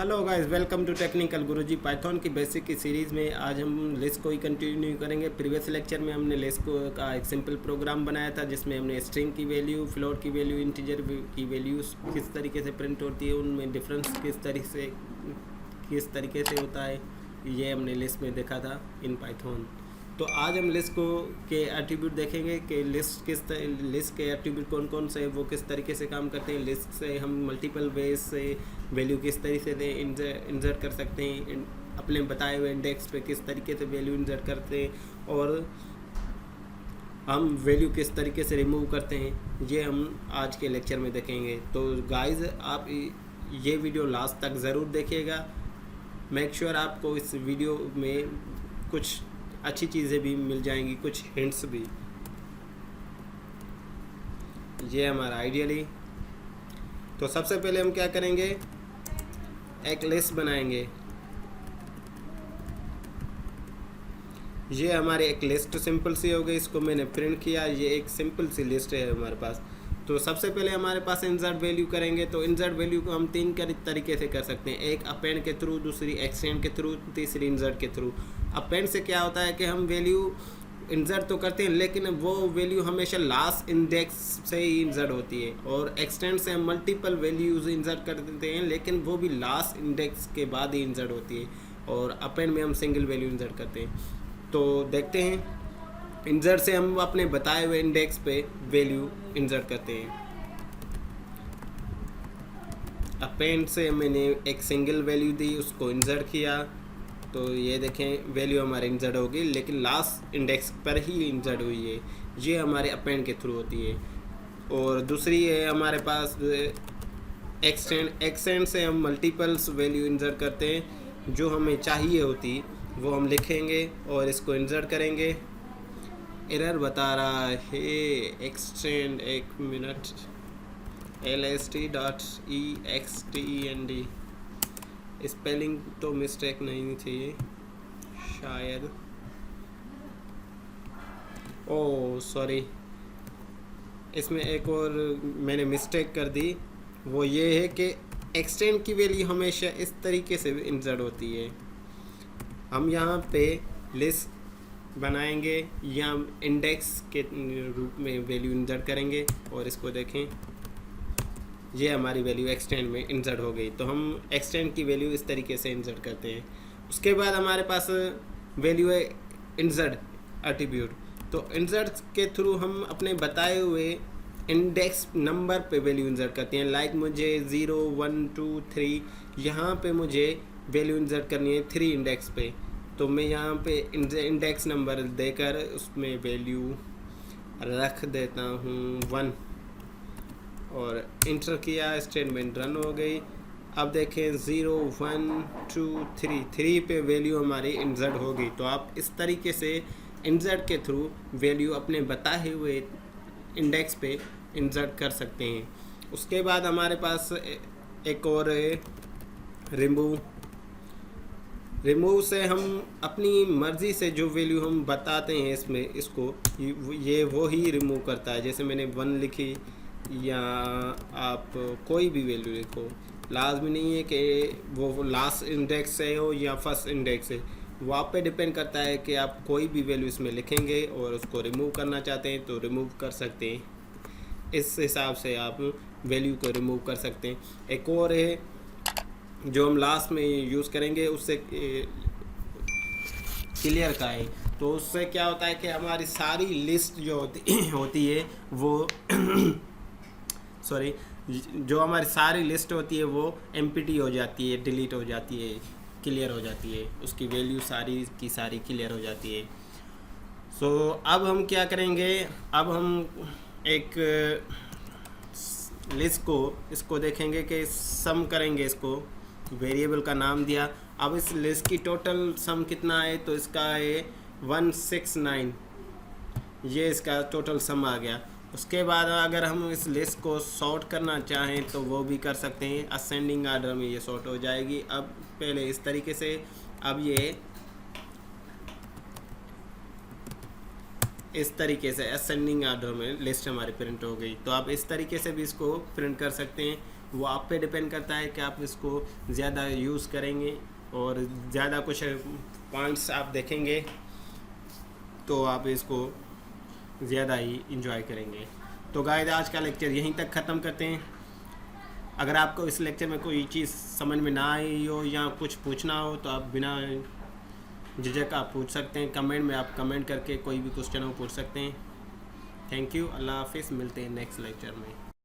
Hello guys, welcome to technical Guruji. Python की basic की series में आज हम लिस्ट को ही कंटिन्यू करेंगे। प्रीवियस लेक्चर में हमने लिस्ट को का एक सिंपल प्रोग्राम बनाया था जिसमें हमने स्ट्रिंग की वैल्यू, फ्लोट की वैल्यू, इंटीजर की वैल्यूज़ किस तरीके से प्रिंट होती है, उनमें डिफरेंस किस तरीके से होता है, ये हमने लिस्ट में देखा था इन पाइथन। तो आज हम लिस्ट को के एट्रीब्यूट देखेंगे कि लिस्ट के एट्रीब्यूट कौन कौन से वो किस तरीके से काम करते हैं। लिस्ट से हम मल्टीपल वेज से वैल्यू किस तरीके से इंसर्ट कर सकते हैं, अपने बताए हुए इंडेक्स पे किस तरीके से वैल्यू इंसर्ट करते हैं, और हम वैल्यू किस तरीके से रिमूव करते हैं, ये हम आज के लेक्चर में देखेंगे। तो गाइस, आप ये वीडियो लास्ट तक ज़रूर देखिएगा। मेक श्योर आपको इस वीडियो में कुछ अच्छी चीज़ें भी मिल जाएंगी, कुछ हिंट्स भी। ये हमारा आइडियली। तो सबसे पहले हम क्या करेंगे, एक लिस्ट बनाएंगे। ये हमारी एक लिस्ट सिंपल सी हो गई, इसको मैंने प्रिंट किया। ये एक सिंपल सी लिस्ट है हमारे पास। तो सबसे पहले हमारे पास इंसर्ट वैल्यू करेंगे। तो इंसर्ट वैल्यू को हम तीन तरीके से कर सकते हैं, एक अपेंड के थ्रू, दूसरी एक्सटेंड के थ्रू, तीसरी इंसर्ट के थ्रू। अपेंड से क्या होता है कि हम वैल्यू इंसर्ट तो करते हैं लेकिन वो वैल्यू हमेशा लास्ट इंडेक्स से ही इंसर्ट होती है, और एक्सटेंड से हम मल्टीपल वैल्यूज इंसर्ट कर देते हैं लेकिन वो भी लास्ट इंडेक्स के बाद ही इंसर्ट होती है, और अपेंड में हम सिंगल वैल्यू इंसर्ट करते हैं। तो देखते हैं, इंसर्ट से हम अपने बताए हुए इंडेक्स पे वैल्यू इंसर्ट करते हैं। अपेंड से मैंने एक सिंगल वैल्यू दी, उसको इंसर्ट किया, तो ये देखें वैल्यू हमारे इंसर्ट होगी लेकिन लास्ट इंडेक्स पर ही इंसर्ट हुई है। ये हमारे अपेंड के थ्रू होती है। और दूसरी है हमारे पास एक्सटेंड से हम मल्टीपल्स वैल्यू इंसर्ट करते हैं, जो हमें चाहिए होती वो हम लिखेंगे और इसको इंसर्ट करेंगे। एरर बता रहा है एक्सटेंड, एक मिनट, lst.extend, स्पेलिंग तो मिस्टेक नहीं थी शायद, ओह सॉरी, इसमें एक और मैंने मिस्टेक कर दी। वो ये है कि एक्सटेंड की वैल्यू हमेशा इस तरीके से इंसर्ट होती है। हम यहाँ पे लिस्ट बनाएंगे या इंडेक्स के रूप में वैल्यू इंसर्ट करेंगे, और इसको देखें, ये हमारी वैल्यू एक्सटेंड में इंसर्ट हो गई। तो हम एक्सटेंड की वैल्यू इस तरीके से इंसर्ट करते हैं। उसके बाद हमारे पास वैल्यू है इंसर्ट एट्रीब्यूट। तो इंसर्ट के थ्रू हम अपने बताए हुए इंडेक्स नंबर पे वैल्यू इंसर्ट करते हैं। लाइक मुझे 0 1 2 3 यहाँ पे मुझे वैल्यू इंसर्ट करनी है 3 इंडेक्स पे, तो मैं यहाँ पे इंडेक्स नंबर देकर उसमें वैल्यू रख देता हूँ 1, और इंटर किया, स्टेटमेंट रन हो गई। अब देखें 0 1 2 3 पे वैल्यू हमारी इंसर्ट हो गई। तो आप इस तरीके से इंसर्ट के थ्रू वैल्यू अपने बताए हुए इंडेक्स पे इंसर्ट कर सकते हैं। उसके बाद हमारे पास एक और रिमूव से हम अपनी मर्ज़ी से जो वैल्यू हम बताते हैं इसमें, इसको ये वो ही रिमूव करता है। जैसे मैंने 1 लिखी, या आप कोई भी वैल्यू लिखो, लाजमी नहीं है कि वो लास्ट इंडेक्स से हो या फर्स्ट इंडेक्स से, वो आप पे डिपेंड करता है कि आप कोई भी वैल्यू इसमें लिखेंगे और उसको रिमूव करना चाहते हैं तो रिमूव कर सकते हैं। इस हिसाब से आप वैल्यू को रिमूव कर सकते हैं। एक और है जो हम लास्ट में यूज़ करेंगे, उससे क्लियर का है। तो उससे क्या होता है कि हमारी सारी लिस्ट जो होती है वो सॉरी, जो हमारी सारी लिस्ट होती है वो एम्प्टी हो जाती है, डिलीट हो जाती है, क्लियर हो जाती है, उसकी वैल्यू सारी की सारी क्लियर हो जाती है। सो अब हम क्या करेंगे, अब हम एक लिस्ट को इसको देखेंगे कि सम करेंगे। इसको वेरिएबल का नाम दिया। अब इस लिस्ट की टोटल सम कितना है, तो इसका है 169, ये इसका टोटल सम आ गया। उसके बाद अगर हम इस लिस्ट को सॉर्ट करना चाहें तो वो भी कर सकते हैं, असेंडिंग आर्डर में ये सॉर्ट हो जाएगी। अब पहले इस तरीके से, अब ये इस तरीके से असेंडिंग आर्डर में लिस्ट हमारी प्रिंट हो गई। तो आप इस तरीके से भी इसको प्रिंट कर सकते हैं। वो आप पे डिपेंड करता है कि आप इसको ज़्यादा यूज़ करेंगे और ज़्यादा कुछ पॉइंट्स आप देखेंगे तो आप इसको ज़्यादा ही इंजॉय करेंगे। तो गाइस आज का लेक्चर यहीं तक ख़त्म करते हैं। अगर आपको इस लेक्चर में कोई चीज़ समझ में ना आई हो या कुछ पूछना हो तो आप बिना झिझक आप पूछ सकते हैं। कमेंट में आप कमेंट करके कोई भी क्वेश्चन हो पूछ सकते हैं। थैंक यू, अल्लाह हाफिज़, मिलते हैं नेक्स्ट लेक्चर में।